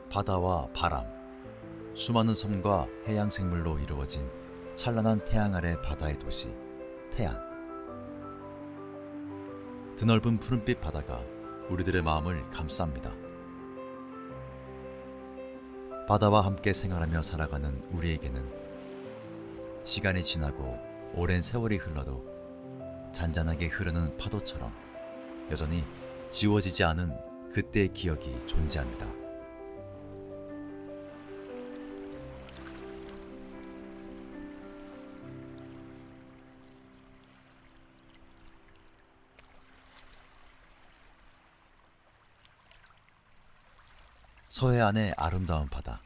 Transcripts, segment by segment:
바다와 바람, 수많은 섬과 해양 생물로 이루어진 찬란한 태양 아래 바다의 도시 태안. 드넓은 푸른빛 바다가 우리들의 마음을 감쌉니다. 바다와 함께 생활하며 살아가는 우리에게는 시간이 지나고 오랜 세월이 흘러도 잔잔하게 흐르는 파도처럼 여전히 지워지지 않은 그때의 기억이 존재합니다. 서해안의 아름다운 바다.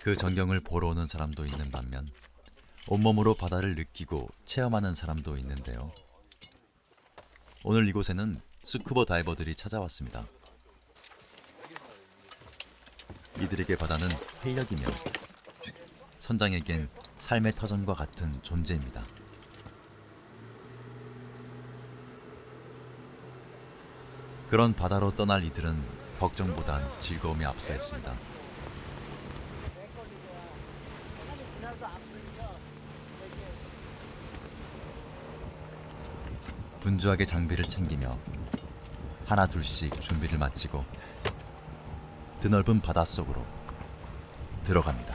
그 전경을 보러 오는 사람도 있는 반면 온몸으로 바다를 느끼고 체험하는 사람도 있는데요. 오늘 이곳에는 스쿠버 다이버들이 찾아왔습니다. 이들에게 바다는 활력이며 선장에겐 삶의 터전과 같은 존재입니다. 그런 바다로 떠날 이들은 걱정보단 즐거움이 앞서했습니다. 분주하게 장비를 챙기며 하나 둘씩 준비를 마치고 드넓은 바닷속으로 들어갑니다.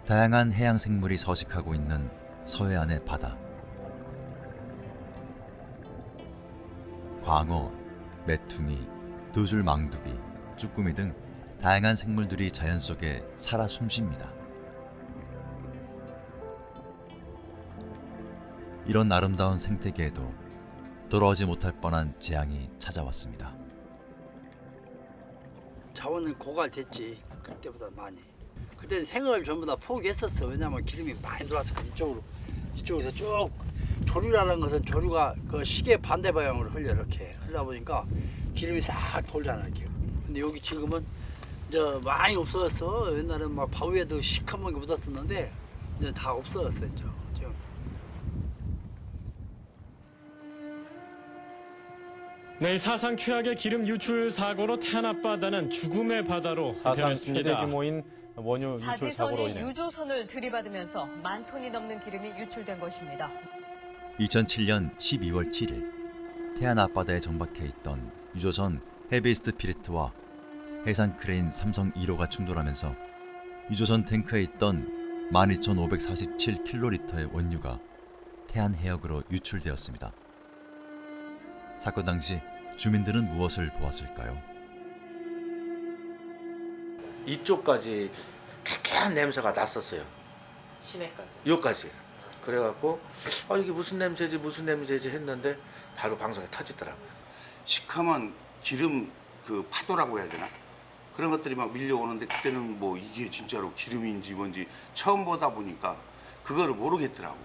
다양한 해양 생물이 서식하고 있는 서해안의 바다. 광어, 메뚜기, 두 줄 망두기, 쭈꾸미 등 다양한 생물들이 자연 속에 살아 숨쉽니다. 이런 아름다운 생태계에도 돌아오지 못할 뻔한 재앙이 찾아왔습니다. 자원은 고갈됐지. 그때보다 많이. 그때는 생을 전부 다 포기했었어. 왜냐면 기름이 많이 들어와서 이쪽에서 쭉 조류라는 것은 조류가 그 시계 반대 방향으로 흘려 이렇게 흘러다 보니까 기름이 싹 돌잖아 이렇게. 근데 여기 지금은 이제 많이 없어졌어. 옛날에는 막 바위에도 시커먼 게 묻었었는데 이제 다 없어졌어 이제. 네, 사상 최악의 기름 유출 사고로 태안 앞바다는 죽음의 바다로 사상 변했습니다. 최대 규모인 원유 유출 사고로 다지선이 인해 유조선을 들이받으면서 10,000톤이 넘는 기름이 유출된 것입니다. 2007년 12월 7일 태안 앞바다에 정박해 있던 유조선 헤비스피리트와 해상 크레인 삼성 1호가 충돌하면서 유조선 탱크에 있던 12,547킬로리터의 원유가 태안 해역으로 유출되었습니다. 사건 당시 주민들은 무엇을 보았을까요? 이쪽까지 쾌쾌한 냄새가 났었어요. 시내까지. 여기까지. 그래갖고 이게 무슨 냄새지 했는데 바로 방송에 터지더라고요. 시커먼 기름 그 파도라고 해야 되나? 그런 것들이 막 밀려오는데 그때는 뭐 이게 진짜로 기름인지 뭔지 처음 보다 보니까 그거를 모르겠더라고.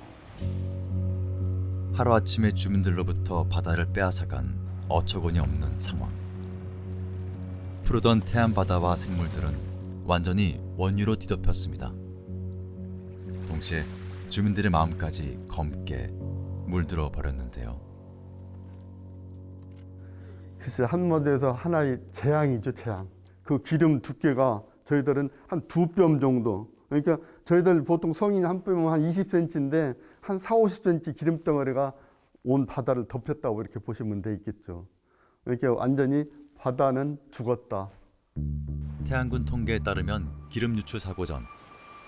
하루아침에 주민들로부터 바다를 빼앗아간 어처구니 없는 상황. 푸르던 태안 바다와 생물들은 완전히 원유로 뒤덮였습니다. 동시에 주민들의 마음까지 검게 물들어 버렸는데요. 글쎄 한마디에서 하나의 재앙이죠, 재앙. 그 기름 두께가 저희들은 한 2뼘 정도. 그러니까 저희들 보통 성인 한 뼘은 한 20cm인데 한 40-50cm 기름덩어리가 온 바다를 덮였다고 이렇게 보시면 돼 있겠죠. 이렇게 완전히 바다는 죽었다. 태안군 통계에 따르면 기름 유출 사고 전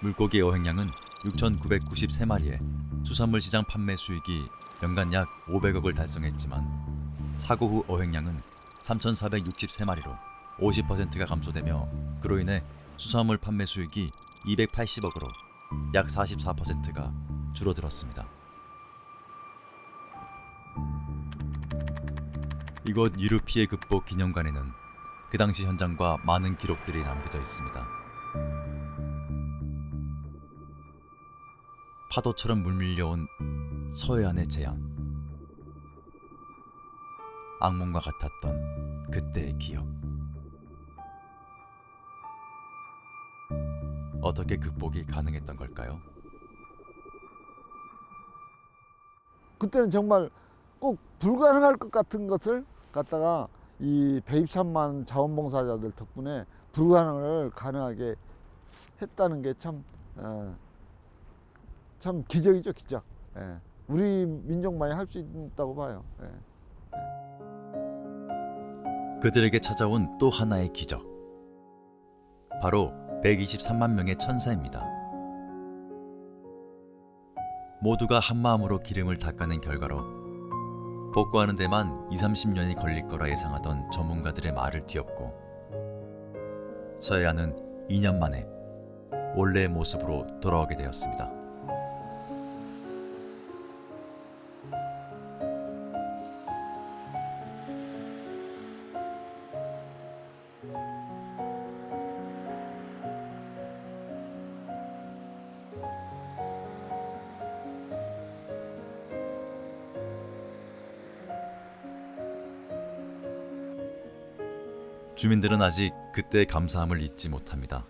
물고기 어획량은 6,993마리에 수산물 시장 판매 수익이 연간 약 500억을 달성했지만 사고 후 어획량은 3,463마리로 50%가 감소되며 그로 인해 수산물 판매 수익이 280억으로 약 44%가 줄어들었습니다. 이곳 유류 피해 극복 기념관에는 그 당시 현장과 많은 기록들이 남겨져 있습니다. 파도처럼 물밀려온 서해안의 재앙. 악몽과 같았던 그때의 기억. 어떻게 극복이 가능했던 걸까요? 그때는 정말 꼭 불가능할 것 같은 것을 갖다가 이 123만 자원봉사자들 덕분에 불가능을 가능하게 했다는 게 참 기적이죠, 기적. 예. 우리 민족만이 할 수 있다고 봐요. 예. 그들에게 찾아온 또 하나의 기적. 바로 123만 명의 천사입니다. 모두가 한마음으로 기름을 닦아낸 결과로 복구하는 데만 20-30년이 걸릴 거라 예상하던 전문가들의 말을 뒤엎고 서해안은 2년 만에 원래의 모습으로 돌아오게 되었습니다. 주민들은 아직 그때의 감사함을 잊지 못합니다.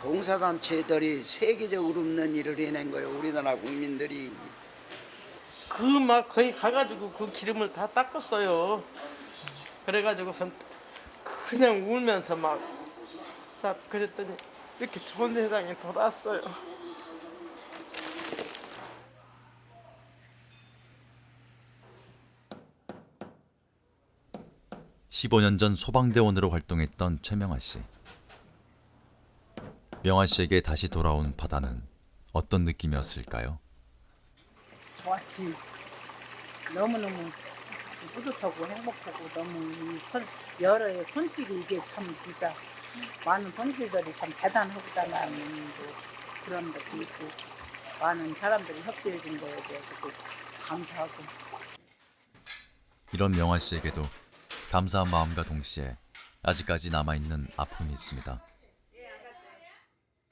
봉사단체들이 세계적으로 없는 일을 해낸 거예요. 우리나라 국민들이. 그 막 거의 가가지고 그 기름을 다 닦았어요. 그래가지고선 그냥 울면서 막 그랬더니 이렇게 좋은 세상에 돌아왔어요. 15년 전 소방대원으로 활동했던 최명아 씨. 명아 씨에게 다시 돌아온 바다는 어떤 느낌이었을까요? 좋았지. 너무너무 뿌듯하고 행복하고 너무 여러 손길이 이게 참 진짜 많은 손길들이 참 대단하다는 그런 것도 있고 많은 사람들이 협조해 준 거에 대해서도 감사하고. 이런 명아 씨에게도 감사한 마음과 동시에 아직까지 남아있는 아픔이 있습니다.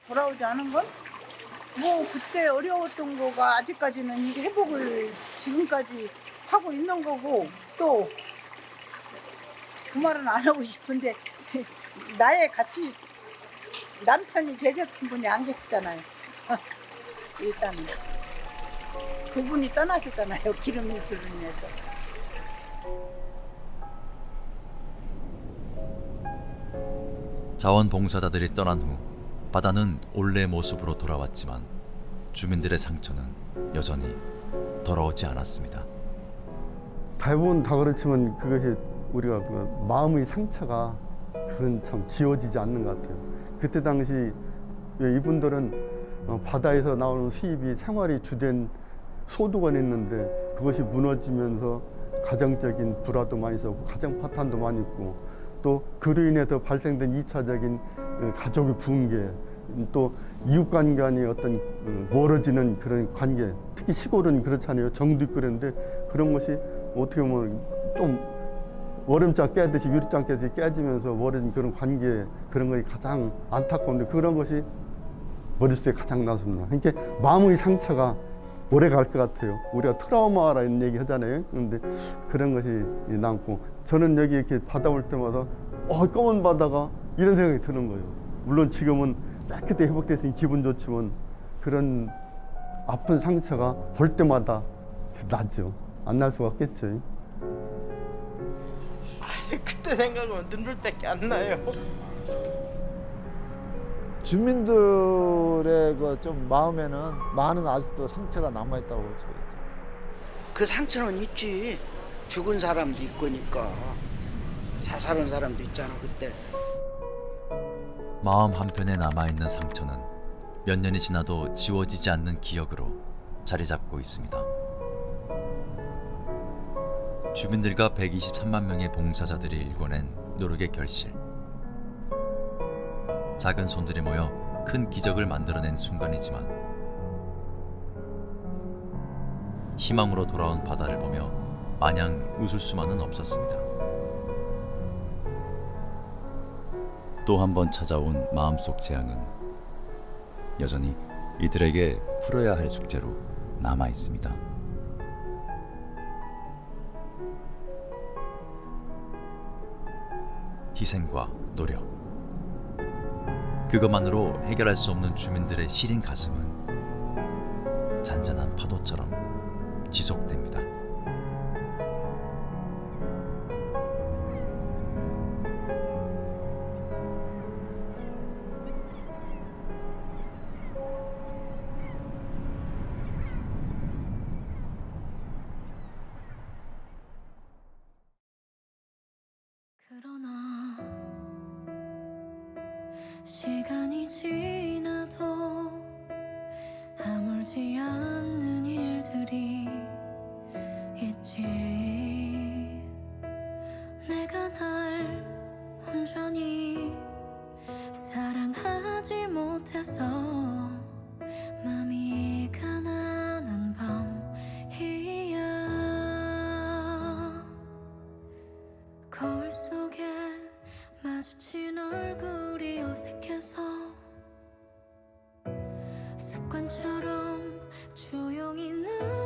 돌아오지 않은 건? 뭐 그때 어려웠던 거가 아직까지는 회복을 지금까지 하고 있는 거고 또 그 말은 안 하고 싶은데 나의 같이 남편이 되셨던 분이 안 계시잖아요. 일단 그분이 떠나셨잖아요. 기름이 들으면서. 자원봉사자들이 떠난 후 바다는 원래의 모습으로 돌아왔지만 주민들의 상처는 여전히 더러우지 않았습니다. 대부분 다 그렇지만 그것이 우리가 그 마음의 상처가 그건 참 지워지지 않는 것 같아요. 그때 당시 이분들은 바다에서 나오는 수입이 생활이 주된 소득원 있는데 그것이 무너지면서 가정적인 불화도 많이 있었고 가정 파탄도 많이 있고 또 그로 인해서 발생된 2차적인 가족의 붕괴 또 이웃관계 간의 어떤 멀어지는 그런 관계 특히 시골은 그렇잖아요. 정도 있고 그런데 그런 것이 어떻게 보면 좀 얼음장 깨듯이 유리장 깨듯이 깨지면서 멀어진 그런 관계 그런 것이 가장 안타까운데 그런 것이 머릿속에 가장 남습니다. 그러니까 마음의 상처가 오래 갈 것 같아요. 우리가 트라우마라는 얘기 하잖아요. 그런데 그런 것이 남고 저는 여기 이렇게 바다 올 때마다 검은 바다가 이런 생각이 드는 거예요. 물론 지금은 깨끗이 회복됐으니 기분 좋지만 그런 아픈 상처가 볼 때마다 나죠. 안 날 수가 없겠죠. 그때 생각하면 눈물밖에 안 나요. 주민들의 그 좀 마음에는 많은 아직도 상처가 남아있다고 저겠죠. 그 상처는 있지. 죽은 사람도 있거니까. 자살한 사람도 있잖아 그때. 마음 한편에 남아있는 상처는 몇 년이 지나도 지워지지 않는 기억으로 자리 잡고 있습니다. 주민들과 123만 명의 봉사자들이 일궈낸 노력의 결실. 작은 손들이 모여 큰 기적을 만들어낸 순간이지만 희망으로 돌아온 바다를 보며 마냥 웃을 수만은 없었습니다. 또 한 번 찾아온 마음속 재앙은 여전히 이들에게 풀어야 할 숙제로 남아 있습니다. 희생과 노력. 그것만으로 해결할 수 없는 주민들의 시린 가슴은 잔잔한 파도처럼 지속됩니다. 그러나 시간이 지나도 아물지 않는 일들이 있지. 내가 날 온전히 사랑하지 못해서 맘이 가난한 밤이야. 거울 속에 마주친 얼굴이 어색해서 습관처럼 조용히 눈